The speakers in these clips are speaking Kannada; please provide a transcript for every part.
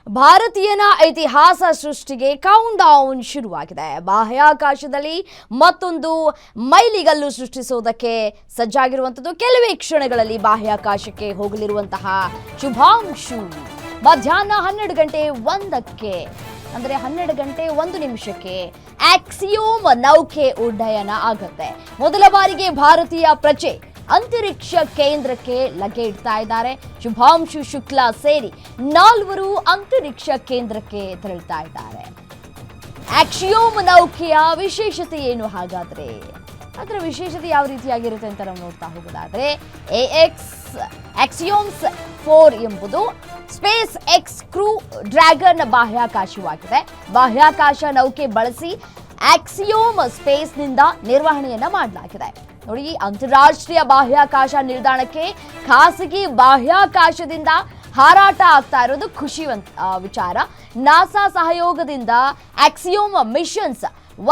ಭಾರತೀಯನ ಇತಿಹಾಸ ಸೃಷ್ಟಿಗೆ ಕೌಂಟ್ ಡೌನ್ ಶುರುವಾಗಿದೆ. ಬಾಹ್ಯಾಕಾಶದಲ್ಲಿ ಮತ್ತೊಂದು ಮೈಲಿಗಲ್ಲು ಸೃಷ್ಟಿಸುವುದಕ್ಕೆ ಸಜ್ಜಾಗಿರುವಂಥದ್ದು. ಕೆಲವೇ ಕ್ಷಣಗಳಲ್ಲಿ ಬಾಹ್ಯಾಕಾಶಕ್ಕೆ ಹೋಗಲಿರುವಂತಹ ಶುಭಾಂಶು ಮಧ್ಯಾಹ್ನ 12:01 ಅಂದರೆ 12:01 ಆಕ್ಸಿಯೋಮ್ ನೌಕೆ ಉಡ್ಡಯನ ಆಗುತ್ತೆ. ಮೊದಲ ಬಾರಿಗೆ ಭಾರತೀಯ ಪ್ರಜೆ ಅಂತರಿಕ್ಷ ಕೇಂದ್ರಕ್ಕೆ ಲಗ್ಗೆ ಇಡ್ತಾ ಇದ್ದಾರೆ. ಶುಭಾಂಶು ಶುಕ್ಲಾ ಸೇರಿ 4 ಅಂತರಿಕ್ಷ ಕೇಂದ್ರಕ್ಕೆ ತೆರಳ್ತಾ ಇದ್ದಾರೆ. ಆಕ್ಸಿಯೋಮ್ ನೌಕೆಯ ವಿಶೇಷತೆ ಏನು ಹಾಗಾದ್ರೆ? ಅದರ ವಿಶೇಷತೆ ಯಾವ ರೀತಿಯಾಗಿರುತ್ತೆ ಅಂತ ನಾವು ನೋಡ್ತಾ ಹೋಗೋದಾದ್ರೆ, ಆಕ್ಸಿಯೋಮ್ಸ್ 4 ಎಂಬುದು ಸ್ಪೇಸ್ ಎಕ್ಸ್ ಕ್ರೂ ಡ್ರ್ಯಾಗನ್ ಬಾಹ್ಯಾಕಾಶವಾಗಿದೆ. ಬಾಹ್ಯಾಕಾಶ ನೌಕೆ ಬಳಸಿ ಆಕ್ಸಿಯೋಮ್ ಸ್ಪೇಸ್ನಿಂದ ನಿರ್ವಹಣೆಯನ್ನ ಮಾಡಲಾಗಿದೆ. ನೋಡಿ, ಅಂತಾರಾಷ್ಟ್ರೀಯ ಬಾಹ್ಯಾಕಾಶ ನಿಲ್ದಾಣಕ್ಕೆ ಖಾಸಗಿ ಬಾಹ್ಯಾಕಾಶದಿಂದ ಹಾರಾಟ ಆಗ್ತಾ ಇರೋದು ಖುಷಿ ವಿಚಾರ. ನಾಸಾ ಸಹಯೋಗದಿಂದ ಆಕ್ಸಿಯೋಮ್ ಮಿಷನ್ಸ್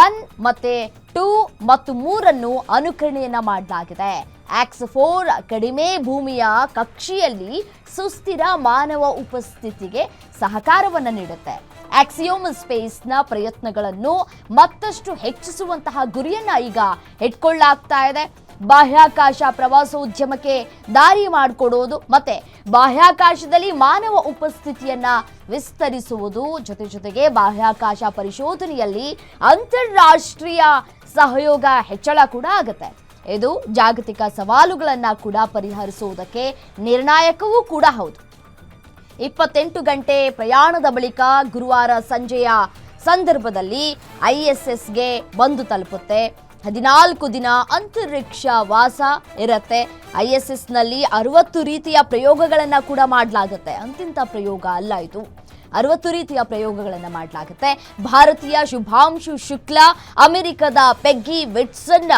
1 ಮತ್ತೆ 2 ಮತ್ತು 3 ಅನುಕರಣೆಯನ್ನ ಮಾಡಲಾಗಿದೆ. ಆಕ್ಸ್ 4 ಕಡಿಮೆ ಭೂಮಿಯ ಕಕ್ಷೆಯಲ್ಲಿ ಸುಸ್ಥಿರ ಮಾನವ ಉಪಸ್ಥಿತಿಗೆ ಸಹಕಾರವನ್ನು ನೀಡುತ್ತೆ. ಆಕ್ಸಿಯೋಮ್ ಸ್ಪೇಸ್ನ ಪ್ರಯತ್ನಗಳನ್ನು ಮತ್ತಷ್ಟು ಹೆಚ್ಚಿಸುವಂತಹ ಗುರಿಯನ್ನ ಈಗ ಇಟ್ಕೊಳ್ಳಲಾಗ್ತಾ ಇದೆ. ಬಾಹ್ಯಾಕಾಶ ಪ್ರವಾಸೋದ್ಯಮಕ್ಕೆ ದಾರಿ ಮಾಡಿಕೊಡೋದು ಮತ್ತೆ ಬಾಹ್ಯಾಕಾಶದಲ್ಲಿ ಮಾನವ ಉಪಸ್ಥಿತಿಯನ್ನ ವಿಸ್ತರಿಸುವುದು, ಜೊತೆಗೆ ಬಾಹ್ಯಾಕಾಶ ಪರಿಶೋಧನೆಯಲ್ಲಿ ಅಂತಾರಾಷ್ಟ್ರೀಯ ಸಹಯೋಗ ಹೆಚ್ಚಳ ಕೂಡ ಆಗುತ್ತೆ. ಇದು ಜಾಗತಿಕ ಸವಾಲುಗಳನ್ನ ಕೂಡ ಪರಿಹರಿಸುವುದಕ್ಕೆ ನಿರ್ಣಾಯಕವೂ ಕೂಡ ಹೌದು. 28 ಗಂಟೆ ಪ್ರಯಾಣದ ಬಳಿಕ ಗುರುವಾರ ಸಂಜೆಯ ಸಂದರ್ಭದಲ್ಲಿ ISSಗೆ ಬಂದು ತಲುಪುತ್ತೆ. 14 ದಿನ ಅಂತರಿಕ್ಷ ವಾಸ ಇರುತ್ತೆ. ISSನಲ್ಲಿ 60 ರೀತಿಯ ಪ್ರಯೋಗಗಳನ್ನ ಕೂಡ ಮಾಡಲಾಗುತ್ತೆ. ಅಂತಿಂತ ಪ್ರಯೋಗ ಅಲ್ಲ ಇದು, 60 ರೀತಿಯ ಪ್ರಯೋಗಗಳನ್ನು ಮಾಡಲಾಗುತ್ತೆ. ಭಾರತೀಯ ಶುಭಾಂಶು ಶುಕ್ಲಾ ಅಮೆರಿಕದ ಪೆಗ್ಗಿ ವಿಟ್ಸನ್,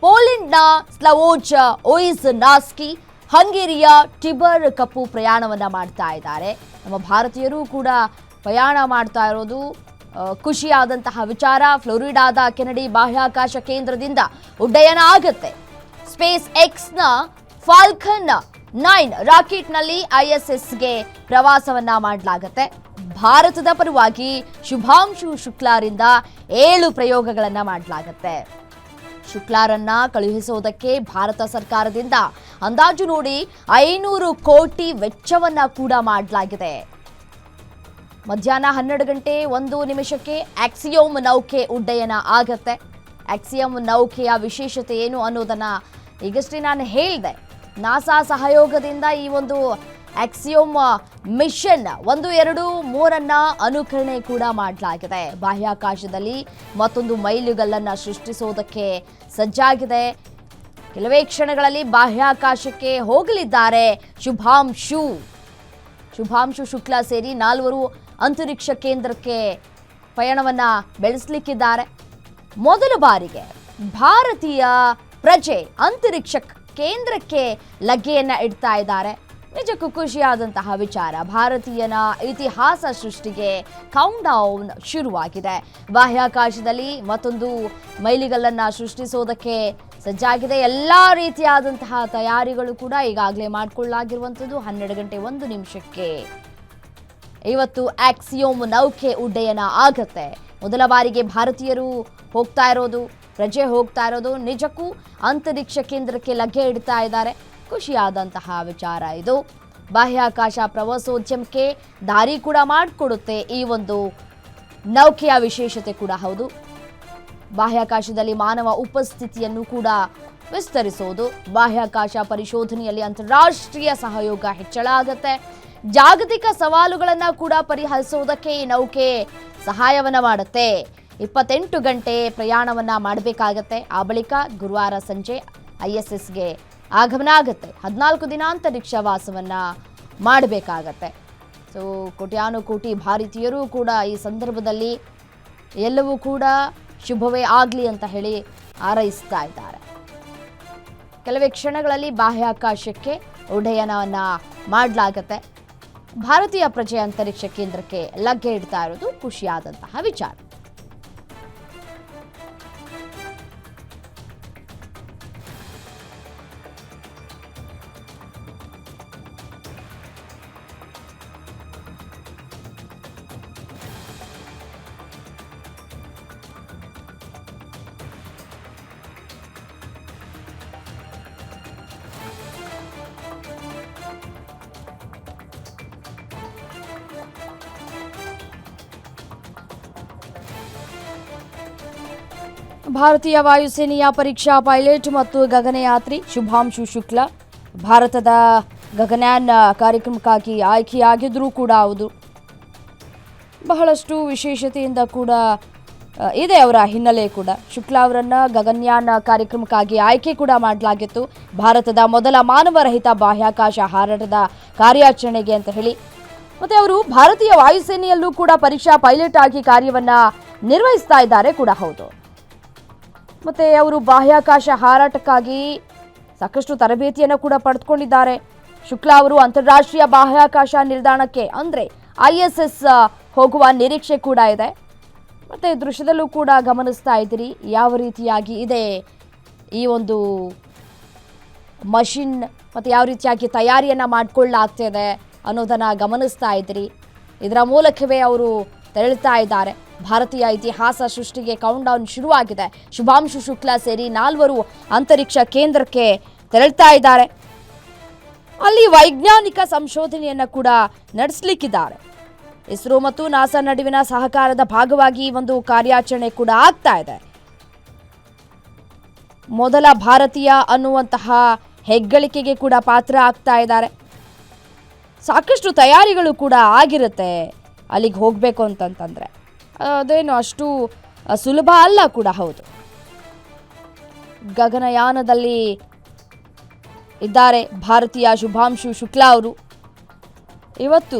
ಪೋಲೆಂಡ್ನ ಸ್ಲವೋಜ್ ಓಯಿಜ್ನಾಸ್ಕಿ, ಹಂಗೇರಿಯ ಟಿಬರ್ ಕಪ್ಪು ಪ್ರಯಾಣವನ್ನ ಮಾಡ್ತಾ ಇದ್ದಾರೆ. ನಮ್ಮ ಭಾರತೀಯರು ಕೂಡ ಪ್ರಯಾಣ ಮಾಡ್ತಾ ಇರೋದು ಖುಷಿಯಾದಂತಹ ವಿಚಾರ. ಫ್ಲೋರಿಡಾದ ಕೆನಡಿ ಬಾಹ್ಯಾಕಾಶ ಕೇಂದ್ರದಿಂದ ಉಡ್ಡಯನ ಆಗುತ್ತೆ. ಸ್ಪೇಸ್ ಎಕ್ಸ್ನ ಫಾಲ್ಕನ್ 9 ರಾಕೆಟ್ನಲ್ಲಿ ISSಗೆ ಪ್ರವಾಸವನ್ನ ಮಾಡಲಾಗುತ್ತೆ. ಭಾರತದ ಪರವಾಗಿ ಶುಭಾಂಶು ಶುಕ್ಲಾರಿಂದ 7 ಪ್ರಯೋಗಗಳನ್ನ ಮಾಡಲಾಗುತ್ತೆ. ಶುಕ್ಲಾರನ್ನ ಕಳುಹಿಸುವುದಕ್ಕೆ ಭಾರತ ಸರ್ಕಾರದಿಂದ ಅಂದಾಜು ನೋಡಿ 500 ಕೋಟಿ ವೆಚ್ಚವನ್ನ ಕೂಡ ಮಾಡಲಾಗಿದೆ. ಮಧ್ಯಾಹ್ನ 12:01 ಆಕ್ಸಿಯೋಮ್ ನೌಕೆ ಉಡ್ಡಯನ ಆಗತ್ತೆ. ಆಕ್ಸಿಯೋಮ್ ನೌಕೆಯ ವಿಶೇಷತೆ ಏನು ಅನ್ನೋದನ್ನ ಈಗಷ್ಟೇ ನಾನು ಹೇಳಿದೆ. ನಾಸಾ ಸಹಯೋಗದಿಂದ ಈ ಒಂದು ಆಕ್ಸಿಯೋಮ್ ಮಿಷನ್ 1, 2, 3 ಅನುಕರಣೆ ಕೂಡ ಮಾಡಲಾಗಿದೆ. ಬಾಹ್ಯಾಕಾಶದಲ್ಲಿ ಮತ್ತೊಂದು ಮೈಲುಗಲ್ಲನ್ನ ಸೃಷ್ಟಿಸುವುದಕ್ಕೆ ಸಜ್ಜಾಗಿದೆ. ಕೆಲವೇ ಕ್ಷಣಗಳಲ್ಲಿ ಬಾಹ್ಯಾಕಾಶಕ್ಕೆ ಹೋಗಲಿದ್ದಾರೆ ಶುಭಾಂಶು ಶುಕ್ಲಾ ಸೇರಿ 4 ಅಂತರಿಕ್ಷ ಕೇಂದ್ರಕ್ಕೆ ಪಯಣವನ್ನ ಬೆಳೆಸಲಿಕ್ಕಿದ್ದಾರೆ. ಮೊದಲ ಬಾರಿಗೆ ಭಾರತೀಯ ಪ್ರಜೆ ಅಂತರಿಕ್ಷ ಕೇಂದ್ರಕ್ಕೆ ಲಗ್ಗೆಯನ್ನ ಇಡ್ತಾ ಇದ್ದಾರೆ. ನಿಜಕ್ಕೂ ಖುಷಿಯಾದಂತಹ ವಿಚಾರ. ಭಾರತೀಯನ ಇತಿಹಾಸ ಸೃಷ್ಟಿಗೆ ಕೌಂಟ್ ಡೌನ್ ಶುರುವಾಗಿದೆ. ಬಾಹ್ಯಾಕಾಶದಲ್ಲಿ ಮತ್ತೊಂದು ಮೈಲಿಗಲ್ಲನ್ನ ಸೃಷ್ಟಿಸೋದಕ್ಕೆ ಸಜ್ಜಾಗಿದೆ. ಎಲ್ಲ ರೀತಿಯಾದಂತಹ ತಯಾರಿಗಳು ಕೂಡ ಈಗಾಗಲೇ ಮಾಡಿಕೊಳ್ಳಲಾಗಿರುವಂಥದ್ದು. 12:01 ಇವತ್ತು ಆಕ್ಸಿಯೋಮ್ ನೌಕೆ ಉಡ್ಡಯನ ಆಗತ್ತೆ. ಮೊದಲ ಬಾರಿಗೆ ಭಾರತೀಯರು ಹೋಗ್ತಾ ಇರೋದು, ಪ್ರಜೆ ಹೋಗ್ತಾ ಇರೋದು, ನಿಜಕ್ಕೂ ಅಂತರಿಕ್ಷ ಕೇಂದ್ರಕ್ಕೆ ಲಗ್ಗೆ ಇಡ್ತಾ ಇದ್ದಾರೆ. ಖುಷಿಯಾದಂತಹ ವಿಚಾರ ಇದು. ಬಾಹ್ಯಾಕಾಶ ಪ್ರವಾಸೋದ್ಯಮಕ್ಕೆ ದಾರಿ ಕೂಡ ಮಾಡಿಕೊಡುತ್ತೆ ಈ ಒಂದು ನೌಕೆಯ ವಿಶೇಷತೆ ಕೂಡ ಹೌದು. ಬಾಹ್ಯಾಕಾಶದಲ್ಲಿ ಮಾನವ ಉಪಸ್ಥಿತಿಯನ್ನು ಕೂಡ ವಿಸ್ತರಿಸುವುದು, ಬಾಹ್ಯಾಕಾಶ ಪರಿಶೋಧನೆಯಲ್ಲಿ ಅಂತಾರಾಷ್ಟ್ರೀಯ ಸಹಯೋಗ ಹೆಚ್ಚಳ ಆಗುತ್ತೆ. ಜಾಗತಿಕ ಸವಾಲುಗಳನ್ನ ಕೂಡ ಪರಿಹರಿಸುವುದಕ್ಕೆ ಈ ನೌಕೆ ಸಹಾಯವನ್ನ ಮಾಡುತ್ತೆ. 28 ಗಂಟೆ ಪ್ರಯಾಣವನ್ನ ಮಾಡಬೇಕಾಗತ್ತೆ. ಆ ಬಳಿಕ ಗುರುವಾರ ಸಂಜೆ ISSಗೆ ಆಗಮನ ಆಗುತ್ತೆ. 14 ದಿನ ಅಂತರಿಕ್ಷ ವಾಸವನ್ನ ಮಾಡಬೇಕಾಗತ್ತೆ. ಸೊ ಕೋಟ್ಯಾನುಕೋಟಿ ಭಾರತೀಯರು ಕೂಡ ಈ ಸಂದರ್ಭದಲ್ಲಿ ಎಲ್ಲವೂ ಕೂಡ ಶುಭವೇ ಆಗಲಿ ಅಂತ ಹೇಳಿ ಹಾರೈಸ್ತಾ ಇದ್ದಾರೆ. ಕೆಲವೇ ಕ್ಷಣಗಳಲ್ಲಿ ಬಾಹ್ಯಾಕಾಶಕ್ಕೆ ಉಡ್ಡಯನವನ್ನ ಮಾಡಲಾಗತ್ತೆ. ಭಾರತೀಯ ಪ್ರಜೆ ಅಂತರಿಕ್ಷ ಕೇಂದ್ರಕ್ಕೆ ಲಗ್ಗೆ ಇಡ್ತಾ ಇರೋದು ಖುಷಿಯಾದಂತಹ ವಿಚಾರ. ಭಾರತೀಯ ವಾಯುಸೇನೆಯ ಪರೀಕ್ಷಾ ಪೈಲಟ್ ಮತ್ತು ಗಗನಯಾತ್ರಿ ಶುಭಾಂಶು ಶುಕ್ಲಾ ಭಾರತದ ಗಗನಯಾನ ಕಾರ್ಯಕ್ರಮಕ್ಕಾಗಿ ಆಯ್ಕೆಯಾಗಿದ್ದರೂ ಕೂಡ ಹೌದು. ಬಹಳಷ್ಟು ವಿಶೇಷತೆಯಿಂದ ಕೂಡ ಇದೆ ಅವರ ಹಿನ್ನೆಲೆ ಕೂಡ. ಶುಕ್ಲಾ ಅವರನ್ನು ಗಗನಯಾನ ಕಾರ್ಯಕ್ರಮಕ್ಕಾಗಿ ಆಯ್ಕೆ ಕೂಡ ಮಾಡಲಾಗಿತ್ತು ಭಾರತದ ಮೊದಲ ಮಾನವರಹಿತ ಬಾಹ್ಯಾಕಾಶ ಹಾರಾಟದ ಕಾರ್ಯಾಚರಣೆಗೆ ಅಂತ ಹೇಳಿ. ಮತ್ತು ಅವರು ಭಾರತೀಯ ವಾಯುಸೇನೆಯಲ್ಲೂ ಕೂಡ ಪರೀಕ್ಷಾ ಪೈಲಟ್ ಆಗಿ ಕಾರ್ಯವನ್ನು ನಿರ್ವಹಿಸ್ತಾ ಇದ್ದಾರೆ ಕೂಡ ಹೌದು. ಮತ್ತು ಅವರು ಬಾಹ್ಯಾಕಾಶ ಹಾರಾಟಕ್ಕಾಗಿ ಸಾಕಷ್ಟು ತರಬೇತಿಯನ್ನು ಕೂಡ ಪಡೆದುಕೊಂಡಿದ್ದಾರೆ. ಶುಕ್ಲಾ ಅವರು ಅಂತಾರಾಷ್ಟ್ರೀಯ ಬಾಹ್ಯಾಕಾಶ ನಿಲ್ದಾಣಕ್ಕೆ ಅಂದರೆ ISS ಹೋಗುವ ನಿರೀಕ್ಷೆ ಕೂಡ ಇದೆ. ಮತ್ತು ದೃಶ್ಯದಲ್ಲೂ ಕೂಡ ಗಮನಿಸ್ತಾ ಇದ್ದೀರಿ ಯಾವ ರೀತಿಯಾಗಿ ಇದೆ ಈ ಒಂದು ಮಷಿನ್ ಮತ್ತು ಯಾವ ರೀತಿಯಾಗಿ ತಯಾರಿಯನ್ನು ಮಾಡಿಕೊಳ್ಳಲಾಗ್ತಿದೆ ಅನ್ನೋದನ್ನು ಗಮನಿಸ್ತಾ ಇದ್ದೀರಿ. ಇದರ ಮೂಲಕವೇ ಅವರು ತೆರಳುತ್ತಾ ಇದ್ದಾರೆ. ಭಾರತೀಯ ಇತಿಹಾಸ ಸೃಷ್ಟಿಗೆ ಕೌಂಟ್ಡೌನ್ ಶುರುವಾಗಿದೆ. ಶುಭಾಂಶು ಶುಕ್ಲಾ ಸೇರಿ 4 ಅಂತರಿಕ್ಷ ಕೇಂದ್ರಕ್ಕೆ ತೆರಳುತ್ತಾ ಇದ್ದಾರೆ. ಅಲ್ಲಿ ವೈಜ್ಞಾನಿಕ ಸಂಶೋಧನೆಯನ್ನು ಕೂಡ ನಡೆಸಲಿಕ್ಕಿದ್ದಾರೆ. ಇಸ್ರೋ ಮತ್ತು ನಾಸಾ ನಡುವಿನ ಸಹಕಾರದ ಭಾಗವಾಗಿ ಈ ಒಂದು ಕಾರ್ಯಾಚರಣೆ ಕೂಡ ಆಗ್ತಾ ಇದೆ. ಮೊದಲ ಭಾರತೀಯ ಅನ್ನುವಂತಹ ಹೆಗ್ಗಳಿಕೆಗೆ ಕೂಡ ಪಾತ್ರ ಆಗ್ತಾ ಇದ್ದಾರೆ. ಸಾಕಷ್ಟು ತಯಾರಿಗಳು ಕೂಡ ಆಗಿರುತ್ತೆ ಅಲ್ಲಿಗೆ ಹೋಗಬೇಕು ಅಂತಂತಂದರೆ. ಅದೇನು ಅಷ್ಟು ಸುಲಭ ಅಲ್ಲ ಕೂಡ ಹೌದು. ಗಗನಯಾನದಲ್ಲಿ ಇದ್ದಾರೆ ಭಾರತೀಯ ಶುಭಾಂಶು ಶುಕ್ಲಾ ಅವರು. ಇವತ್ತು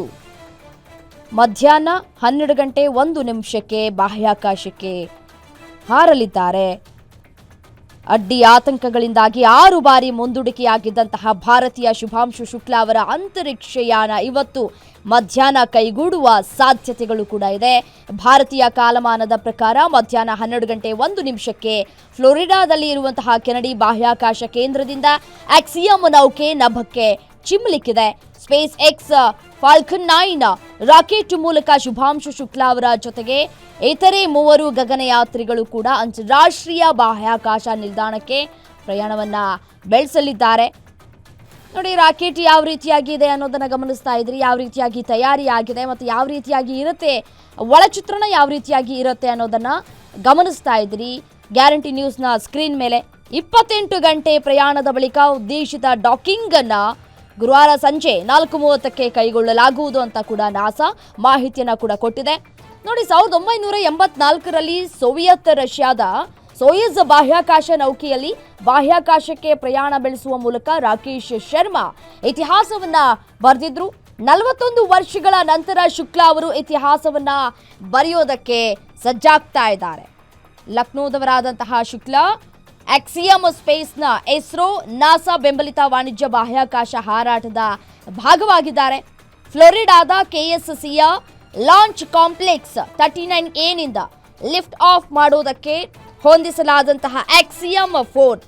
ಮಧ್ಯಾಹ್ನ 12:01 ಬಾಹ್ಯಾಕಾಶಕ್ಕೆ ಹಾರಲಿದ್ದಾರೆ. ಅಡ್ಡಿ ಆತಂಕಗಳಿಂದಾಗಿ 6 ಬಾರಿ ಮುಂದೂಡಿಕೆಯಾಗಿದ್ದಂತಹ ಭಾರತೀಯ ಶುಭಾಂಶು ಶುಕ್ಲಾ ಅವರ ಅಂತರಿಕ್ಷಯಾನ ಇವತ್ತು ಮಧ್ಯಾಹ್ನ ಕೈಗೂಡುವ ಸಾಧ್ಯತೆಗಳು ಕೂಡ ಇದೆ. ಭಾರತೀಯ ಕಾಲಮಾನದ ಪ್ರಕಾರ ಮಧ್ಯಾಹ್ನ 12:01 ಫ್ಲೋರಿಡಾದಲ್ಲಿ ಇರುವಂತಹ ಕೆನಡಿ ಬಾಹ್ಯಾಕಾಶ ಕೇಂದ್ರದಿಂದ ಆಕ್ಸಿಯಂ ನೌಕೆ ನಭಕ್ಕೆ ಚಿಮ್ಮಲಿಕ್ಕಿದೆ. ಸ್ಪೇಸ್ ಎಕ್ಸ್ ಫಾಲ್ಕನ್ 9 ರಾಕೆಟ್ ಮೂಲಕ ಶುಭಾಂಶು ಶುಕ್ಲಾ ಅವರ ಜೊತೆಗೆ ಇತರೆ 3 ಗಗನಯಾತ್ರಿಗಳು ಕೂಡ ಅಂತಾರಾಷ್ಟ್ರೀಯ ಬಾಹ್ಯಾಕಾಶ ನಿಲ್ದಾಣಕ್ಕೆ ಪ್ರಯಾಣವನ್ನು ಬೆಳೆಸಲಿದ್ದಾರೆ. ನೋಡಿ, ರಾಕೆಟ್ ಯಾವ ರೀತಿಯಾಗಿ ಇದೆ ಅನ್ನೋದನ್ನು ಗಮನಿಸ್ತಾ ಇದ್ರಿ. ಯಾವ ರೀತಿಯಾಗಿ ತಯಾರಿ ಆಗಿದೆ ಮತ್ತು ಯಾವ ರೀತಿಯಾಗಿ ಇರುತ್ತೆ, ಒಳಚಿತ್ರಣ ಯಾವ ರೀತಿಯಾಗಿ ಇರುತ್ತೆ ಅನ್ನೋದನ್ನು ಗಮನಿಸ್ತಾ ಇದ್ರಿ. ಗ್ಯಾರಂಟಿ ನ್ಯೂಸ್ನ ಸ್ಕ್ರೀನ್ ಮೇಲೆ 28 ಗಂಟೆ ಪ್ರಯಾಣದ ಬಳಿಕ ಉದ್ದೇಶಿತ ಡಾಕಿಂಗ್ ಅನ್ನು ಗುರುವಾರ ಸಂಜೆ 4:30 ಕೈಗೊಳ್ಳಲಾಗುವುದು ಅಂತ ಕೂಡ ನಾಸಾ ಮಾಹಿತಿಯನ್ನು ಕೂಡ ಕೊಟ್ಟಿದೆ. ನೋಡಿ, 1984ರಲ್ಲಿ ಸೋವಿಯತ್ ರಷ್ಯಾದ ಸೋಯುಜ್ ಬಾಹ್ಯಾಕಾಶ ನೌಕೆಯಲ್ಲಿ ಬಾಹ್ಯಾಕಾಶಕ್ಕೆ ಪ್ರಯಾಣ ಬೆಳೆಸುವ ಮೂಲಕ ರಾಕೇಶ್ ಶರ್ಮಾ ಇತಿಹಾಸವನ್ನ ಬರೆದಿದ್ರು. 41 ವರ್ಷಗಳ ನಂತರ ಶುಕ್ಲಾ ಅವರು ಇತಿಹಾಸವನ್ನ ಬರೆಯೋದಕ್ಕೆ ಸಜ್ಜಾಗ್ತಾ ಇದ್ದಾರೆ. ಲಕ್ನೋದವರಾದಂತಹ ಶುಕ್ಲಾ ಆಕ್ಸಿಯಂ ಸ್ಪೇಸ್ನ ಇಸ್ರೋ ನಾಸಾ ಬೆಂಬಲಿತ ವಾಣಿಜ್ಯ ಬಾಹ್ಯಾಕಾಶ ಹಾರಾಟದ ಭಾಗವಾಗಿದ್ದಾರೆ. ಫ್ಲೋರಿಡಾದ KSCಯ launch complex 39A lift off ಮಾಡೋದಕ್ಕೆ ಹೊಂದಿಸಲಾದಂತಹ ಆಕ್ಸಿಯಂ 4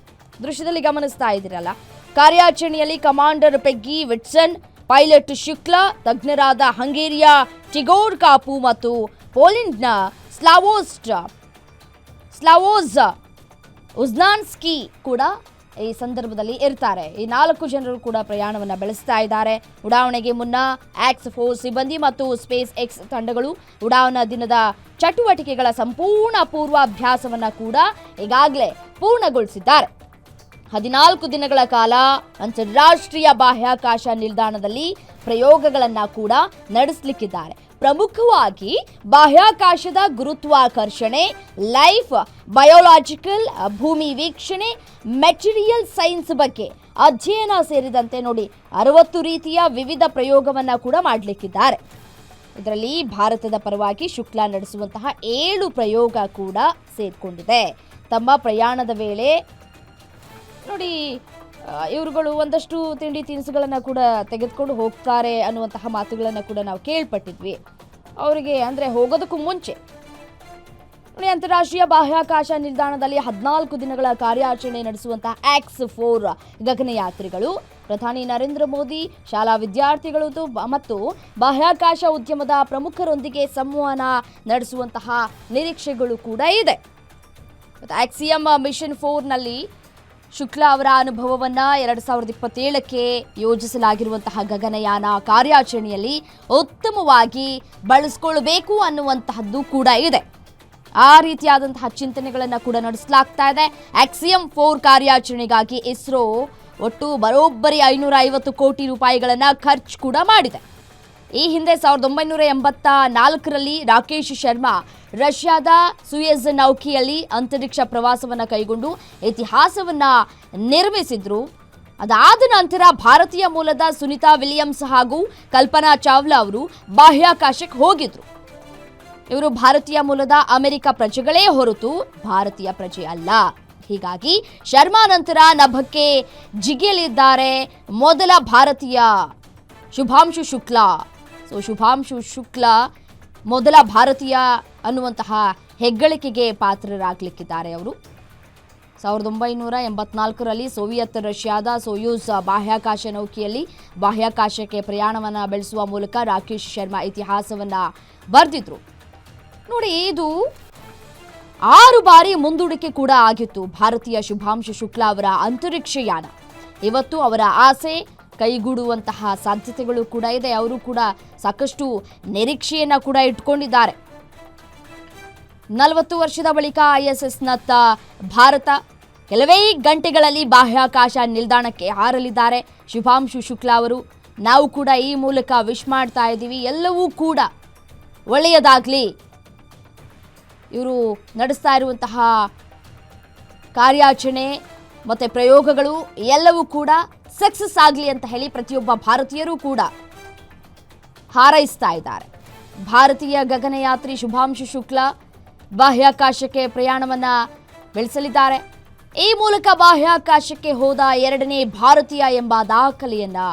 ದೃಶ್ಯದಲ್ಲಿ ಗಮನಿಸ್ತಾ ಇದ್ದೀರಲ್ಲ. ಕಾರ್ಯಾಚರಣೆಯಲ್ಲಿ commander Peggy Whitson, pilot Shukla, ತಜ್ಞರಾದ ಹಂಗೇರಿಯ ಟಿಗೋರ್ ಕಾಪು ಮತ್ತು ಪೋಲೆಂಡ್ನ ಸ್ಲಾವೋಸ್ ಉಜ್ನಾನ್ಸ್ಕಿ ಕೂಡ ಈ ಸಂದರ್ಭದಲ್ಲಿ ಇರ್ತಾರೆ. ಈ 4 ಜನರು ಕೂಡ ಪ್ರಯಾಣವನ್ನು ಬೆಳೆಸ್ತಾ ಇದ್ದಾರೆ. ಉಡಾವಣೆಗೆ ಮುನ್ನ AX4 ಸಿಬ್ಬಂದಿ ಮತ್ತು ಸ್ಪೇಸ್ ಎಕ್ಸ್ ತಂಡಗಳು ಉಡಾವಣಾ ದಿನದ ಚಟುವಟಿಕೆಗಳ ಸಂಪೂರ್ಣ ಪೂರ್ವಾಭ್ಯಾಸವನ್ನು ಕೂಡ ಈಗಾಗಲೇ ಪೂರ್ಣಗೊಳಿಸಿದ್ದಾರೆ. 14 ದಿನಗಳ ಕಾಲ ಅಂತಾರಾಷ್ಟ್ರೀಯ ಬಾಹ್ಯಾಕಾಶ ನಿಲ್ದಾಣದಲ್ಲಿ ಪ್ರಯೋಗಗಳನ್ನು ಕೂಡ ನಡೆಸಲಿಕ್ಕಿದ್ದಾರೆ. ಪ್ರಮುಖವಾಗಿ ಬಾಹ್ಯಾಕಾಶದ ಗುರುತ್ವಾಕರ್ಷಣೆ, ಲೈಫ್, ಬಯೋಲಾಜಿಕಲ್, ಭೂಮಿ ವೀಕ್ಷಣೆ, ಮೆಟೀರಿಯಲ್ ಸೈನ್ಸ್ ಬಗ್ಗೆ ಅಧ್ಯಯನ ಸೇರಿದಂತೆ ನೋಡಿ 60 ರೀತಿಯ ವಿವಿಧ ಪ್ರಯೋಗವನ್ನು ಕೂಡ ಮಾಡಲಿಕ್ಕಿದ್ದಾರೆ. ಇದರಲ್ಲಿ ಭಾರತದ ಪರವಾಗಿ ಶುಕ್ಲಾ ನಡೆಸುವಂತಹ 7 ಪ್ರಯೋಗ ಕೂಡ ಸೇರಿಕೊಂಡಿದೆ. ತಮ್ಮ ಪ್ರಯಾಣದ ವೇಳೆ ನೋಡಿ ಇವರುಗಳು ಒಂದಷ್ಟು ತಿಂಡಿ ತಿನಿಸುಗಳನ್ನು ಕೂಡ ತೆಗೆದುಕೊಂಡು ಹೋಗ್ತಾರೆ ಅನ್ನುವಂತಹ ಮಾತುಗಳನ್ನು ಕೂಡ ನಾವು ಕೇಳ್ಪಟ್ಟಿದ್ವಿ. ಅವರಿಗೆ ಅಂದರೆ ಹೋಗೋದಕ್ಕೂ ಮುಂಚೆ ನೋಡಿ ಅಂತಾರಾಷ್ಟ್ರೀಯ ಬಾಹ್ಯಾಕಾಶ ನಿಲ್ದಾಣದಲ್ಲಿ 14 ದಿನಗಳ ಕಾರ್ಯಾಚರಣೆ ನಡೆಸುವಂತಹ AX4 ಗಗನಯಾತ್ರಿಗಳು ಪ್ರಧಾನಿ ನರೇಂದ್ರ ಮೋದಿ, ಶಾಲಾ ವಿದ್ಯಾರ್ಥಿಗಳು ಮತ್ತು ಬಾಹ್ಯಾಕಾಶ ಉದ್ಯಮದ ಪ್ರಮುಖರೊಂದಿಗೆ ಸಂವಹನ ನಡೆಸುವಂತಹ ನಿರೀಕ್ಷೆಗಳು ಕೂಡ ಇದೆ. ಆಕ್ಸಿಯಂ ಮಿಷನ್ 4ನಲ್ಲಿ ಶುಕ್ಲಾ ಅವರ ಅನುಭವವನ್ನು 2027ಕ್ಕೆ ಯೋಜಿಸಲಾಗಿರುವಂತಹ ಗಗನಯಾನ ಕಾರ್ಯಾಚರಣೆಯಲ್ಲಿ ಉತ್ತಮವಾಗಿ ಬಳಸಿಕೊಳ್ಳಬೇಕು ಅನ್ನುವಂತಹದ್ದು ಕೂಡ ಇದೆ. ಆ ರೀತಿಯಾದಂತಹ ಚಿಂತನೆಗಳನ್ನು ಕೂಡ ನಡೆಸಲಾಗ್ತಾ ಇದೆ. ಆಕ್ಸಿಯಂ 4 ಕಾರ್ಯಾಚರಣೆಗಾಗಿ ಇಸ್ರೋ ಒಟ್ಟು ಬರೋಬ್ಬರಿ 550 ಕೋಟಿ ರೂಪಾಯಿಗಳನ್ನು ಖರ್ಚು ಕೂಡ ಮಾಡಿದೆ. ಈ ಹಿಂದೆ 1984ರಲ್ಲಿ ರಾಕೇಶ್ ಶರ್ಮಾ ರಷ್ಯಾದ ಸುಯೆಜ್ ನೌಕೆಯಲ್ಲಿ ಅಂತರಿಕ್ಷ ಪ್ರವಾಸವನ್ನು ಕೈಗೊಂಡು ಇತಿಹಾಸವನ್ನ ನಿರ್ಮಿಸಿದ್ರು. ಅದಾದ ನಂತರ ಭಾರತೀಯ ಮೂಲದ ಸುನಿತಾ ವಿಲಿಯಮ್ಸ್ ಹಾಗೂ ಕಲ್ಪನಾ ಚಾವ್ಲಾ ಅವರು ಬಾಹ್ಯಾಕಾಶಕ್ಕೆ ಹೋಗಿದ್ರು. ಇವರು ಭಾರತೀಯ ಮೂಲದ ಅಮೆರಿಕ ಪ್ರಜೆಗಳೇ ಹೊರತು ಭಾರತೀಯ ಪ್ರಜೆ ಅಲ್ಲ. ಹೀಗಾಗಿ ಶರ್ಮಾ ನಂತರ ನಭಕ್ಕೆ ಜಿಗಿಯಲಿದ್ದಾರೆ ಮೊದಲ ಭಾರತೀಯ ಶುಭಾಂಶು ಶುಕ್ಲಾ. ಶುಭಾಂಶು ಶುಕ್ಲಾ ಮೊದಲ ಭಾರತೀಯ ಅನ್ನುವಂತಹ ಹೆಗ್ಗಳಿಕೆಗೆ ಪಾತ್ರರಾಗಲಿಕ್ಕಿದ್ದಾರೆ. ಅವರು 1984ರಲ್ಲಿ ಸೋವಿಯತ್ ರಷ್ಯಾದ ಸೋಯೂಸ್ ಬಾಹ್ಯಾಕಾಶ ನೌಕೆಯಲ್ಲಿ ಬಾಹ್ಯಾಕಾಶಕ್ಕೆ ಪ್ರಯಾಣವನ್ನು ಬೆಳೆಸುವ ಮೂಲಕ ರಾಕೇಶ್ ಶರ್ಮಾ ಇತಿಹಾಸವನ್ನು ಬರೆದಿದ್ರು. ನೋಡಿ, ಇದು 6 ಬಾರಿ ಮುಂದೂಡಿಕೆ ಕೂಡ ಆಗಿತ್ತು ಭಾರತೀಯ ಶುಭಾಂಶು ಶುಕ್ಲಾ ಅವರ ಅಂತರಿಕ್ಷಯಾನ. ಇವತ್ತು ಅವರ ಆಸೆ ಕೈಗೂಡುವಂತಹ ಸಾಧ್ಯತೆಗಳು ಕೂಡ ಇದೆ. ಅವರು ಕೂಡ ಸಾಕಷ್ಟು ನಿರೀಕ್ಷೆಯನ್ನ ಕೂಡ ಇಟ್ಕೊಂಡಿದ್ದಾರೆ. 40 ವರ್ಷದ ಬಳಿಕ ISSನತ್ತ ಭಾರತ ಕೆಲವೇ ಗಂಟೆಗಳಲ್ಲಿ ಬಾಹ್ಯಾಕಾಶ ನಿಲ್ದಾಣಕ್ಕೆ ಹಾರಲಿದ್ದಾರೆ ಶುಭಾಂಶು ಶುಕ್ಲಾ ಅವರು. ನಾವು ಕೂಡ ಈ ಮೂಲಕ ವಿಶ್ ಮಾಡ್ತಾ ಇದ್ದೀವಿ, ಎಲ್ಲವೂ ಕೂಡ ಒಳ್ಳೆಯದಾಗಲಿ. ಇವರು ನಡೆಸ್ತಾ ಇರುವಂತಹ ಕಾರ್ಯಾಚರಣೆ ಮತ್ತು ಪ್ರಯೋಗಗಳು ಎಲ್ಲವೂ ಕೂಡ ಸಕ್ಸಸ್ ಆಗಲಿ ಅಂತ ಹೇಳಿ ಪ್ರತಿಯೊಬ್ಬ ಭಾರತೀಯರು ಕೂಡ ಹಾರೈಸ್ತಾ ಇದ್ದಾರೆ. ಭಾರತೀಯ ಗಗನಯಾತ್ರಿ ಶುಭಾಂಶು ಶುಕ್ಲಾ ಬಾಹ್ಯಾಕಾಶಕ್ಕೆ ಪ್ರಯಾಣವನ್ನು ಬೆಳೆಸಲಿದ್ದಾರೆ. ಈ ಮೂಲಕ ಬಾಹ್ಯಾಕಾಶಕ್ಕೆ ಹೋದ 2ನೇ ಭಾರತೀಯ ಎಂಬ ದಾಖಲೆಯನ್ನು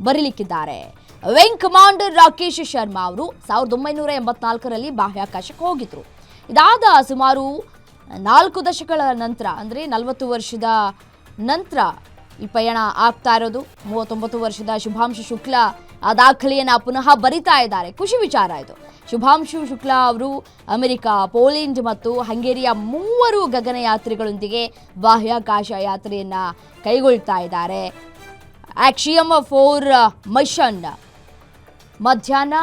ಬರೀಲಿಕ್ಕಿದ್ದಾರೆ. ವಿಂಗ್ ಕಮಾಂಡರ್ ರಾಕೇಶ್ ಶರ್ಮಾ ಅವರು 1984ರಲ್ಲಿ ಬಾಹ್ಯಾಕಾಶಕ್ಕೆ ಹೋಗಿದ್ರು. ಇದಾದ ಸುಮಾರು 4 ದಶಕಗಳ ನಂತರ, ಅಂದರೆ 40 ವರ್ಷದ ನಂತರ ಈ ಪಯಣ ಆಗ್ತಾ ಇರೋದು. 39 ವರ್ಷದ ಶುಭಾಂಶು ಶುಕ್ಲಾ ಆ ದಾಖಲೆಯನ್ನು ಪುನಃ ಬರಿತಾ ಇದ್ದಾರೆ. ಖುಷಿ ವಿಚಾರ ಇದು. ಶುಭಾಂಶು ಶುಕ್ಲಾ ಅವರು ಅಮೆರಿಕ, ಪೋಲೆಂಡ್ ಮತ್ತು ಹಂಗೇರಿಯ 3 ಗಗನಯಾತ್ರಿಗಳೊಂದಿಗೆ ಬಾಹ್ಯಾಕಾಶ ಯಾತ್ರೆಯನ್ನು ಕೈಗೊಳ್ತಾ ಇದ್ದಾರೆ. ಆಕ್ಸಿಯಂ 4 ಮಿಷನ್ ಮಧ್ಯಾಹ್ನ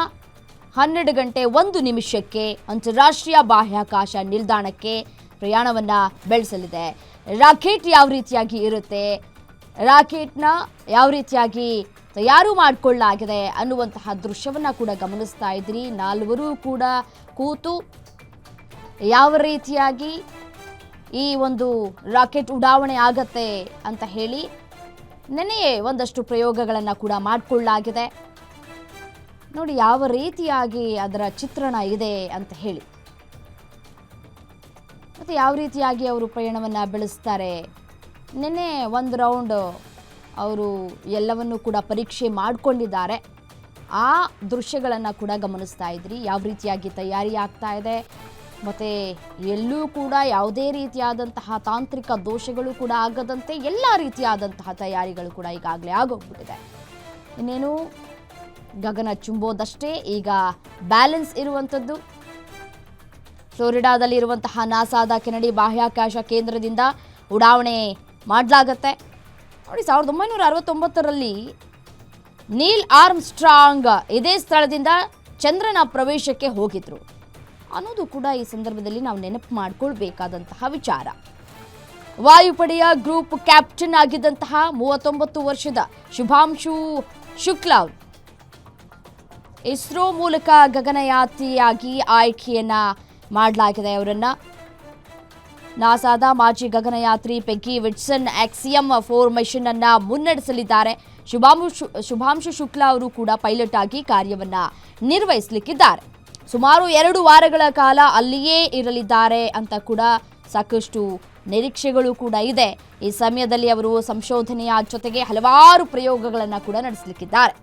12 ಗಂಟೆ 1 ನಿಮಿಷಕ್ಕೆ ಅಂತಾರಾಷ್ಟ್ರೀಯ ಬಾಹ್ಯಾಕಾಶ ನಿಲ್ದಾಣಕ್ಕೆ ಪ್ರಯಾಣವನ್ನು ಬೆಳೆಸಲಿದೆ. ರಾಕೆಟ್ ಯಾವ ರೀತಿಯಾಗಿ ಇರುತ್ತೆ, ರಾಕೆಟ್ನ ಯಾವ ರೀತಿಯಾಗಿ ತಯಾರು ಮಾಡಿಕೊಳ್ಳಲಾಗಿದೆ ಅನ್ನುವಂತಹ ದೃಶ್ಯವನ್ನು ಕೂಡ ಗಮನಿಸ್ತಾ ಇದ್ದೀರಿ. 4 ಕೂಡ ಕೂತು ಯಾವ ರೀತಿಯಾಗಿ ಈ ಒಂದು ರಾಕೆಟ್ ಉಡಾವಣೆ ಆಗತ್ತೆ ಅಂತ ಹೇಳಿ ನೆನೆಯೇ ಒಂದಷ್ಟು ಪ್ರಯೋಗಗಳನ್ನು ಕೂಡ ಮಾಡಿಕೊಳ್ಳಲಾಗಿದೆ. ನೋಡಿ ಯಾವ ರೀತಿಯಾಗಿ ಅದರ ಚಿತ್ರಣ ಇದೆ ಅಂತ ಹೇಳಿ, ಮತ್ತು ಯಾವ ರೀತಿಯಾಗಿ ಅವರು ಪ್ರಯಾಣವನ್ನು ಬೆಳೆಸ್ತಾರೆ. ನೆನ್ನೆ ಒಂದು ರೌಂಡ್ ಅವರು ಎಲ್ಲವನ್ನೂ ಕೂಡ ಪರೀಕ್ಷೆ ಮಾಡಿಕೊಂಡಿದ್ದಾರೆ. ಆ ದೃಶ್ಯಗಳನ್ನು ಕೂಡ ಗಮನಿಸ್ತಾ ಇದ್ರಿ. ಯಾವ ರೀತಿಯಾಗಿ ತಯಾರಿ ಆಗ್ತಾ ಇದೆ, ಮತ್ತು ಎಲ್ಲೂ ಕೂಡ ಯಾವುದೇ ರೀತಿಯಾದಂತಹ ತಾಂತ್ರಿಕ ದೋಷಗಳು ಕೂಡ ಆಗದಂತೆ ಎಲ್ಲ ರೀತಿಯಾದಂತಹ ತಯಾರಿಗಳು ಕೂಡ ಈಗಾಗಲೇ ಆಗೋಗ್ಬಿಟ್ಟಿದೆ. ಇನ್ನೇನು ಗಗನ ಚುಂಬೋದಷ್ಟೇ ಈಗ ಬ್ಯಾಲೆನ್ಸ್ ಇರುವಂಥದ್ದು. ಫ್ಲೋರಿಡಾದಲ್ಲಿರುವಂತಹ ನಾಸಾದ ಕೆನಡಿ ಬಾಹ್ಯಾಕಾಶ ಕೇಂದ್ರದಿಂದ ಉಡಾವಣೆ ಮಾಡಲಾಗತ್ತೆ. ನೋಡಿ, 1969ರಲ್ಲಿ ನೀಲ್ ಆರ್ಮ್ಸ್ಟ್ರಾಂಗ್ ಇದೇ ಸ್ಥಳದಿಂದ ಚಂದ್ರನ ಪ್ರವೇಶಕ್ಕೆ ಹೋಗಿದ್ರು ಅನ್ನೋದು ಕೂಡ ಈ ಸಂದರ್ಭದಲ್ಲಿ ನಾವು ನೆನಪು ಮಾಡಿಕೊಳ್ಬೇಕಾದಂತಹ ವಿಚಾರ. ವಾಯುಪಡೆಯ ಗ್ರೂಪ್ ಕ್ಯಾಪ್ಟನ್ ಆಗಿದ್ದಂತಹ 39 ವರ್ಷದ ಶುಭಾಂಶು ಶುಕ್ಲಾ ಇಸ್ರೋ ಮೂಲಕ ಗಗನಯಾತ್ರಿಯಾಗಿ ಆಯ್ಕೆಯನ್ನ ಮಾಡಲಾಗಿದೆ. ಅವರನ್ನ ನಾಸಾದ ಮಾಜಿ ಗಗನಯಾತ್ರಿ ಪೆಗ್ಗಿ ವಿಟ್ಸನ್ ಆಕ್ಸಿಯಂ 4 ಮಿಷನ್ ಅನ್ನ ಮುನ್ನಡೆಸಲಿದ್ದಾರೆ. ಶುಭಾಂಶು ಶುಕ್ಲಾ ಅವರು ಕೂಡ ಪೈಲಟ್ ಆಗಿ ಕಾರ್ಯವನ್ನ ನಿರ್ವಹಿಸಲಿಕ್ಕಿದ್ದಾರೆ. ಸುಮಾರು 2 ವಾರಗಳ ಕಾಲ ಅಲ್ಲಿಯೇ ಇರಲಿದ್ದಾರೆ ಅಂತ ಕೂಡ ಸಾಕಷ್ಟು ನಿರೀಕ್ಷೆಗಳು ಕೂಡ ಇದೆ. ಈ ಸಮಯದಲ್ಲಿ ಅವರು ಸಂಶೋಧನೆಯ ಜೊತೆಗೆ ಹಲವಾರು ಪ್ರಯೋಗಗಳನ್ನು ಕೂಡ ನಡೆಸಲಿಕ್ಕಿದ್ದಾರೆ.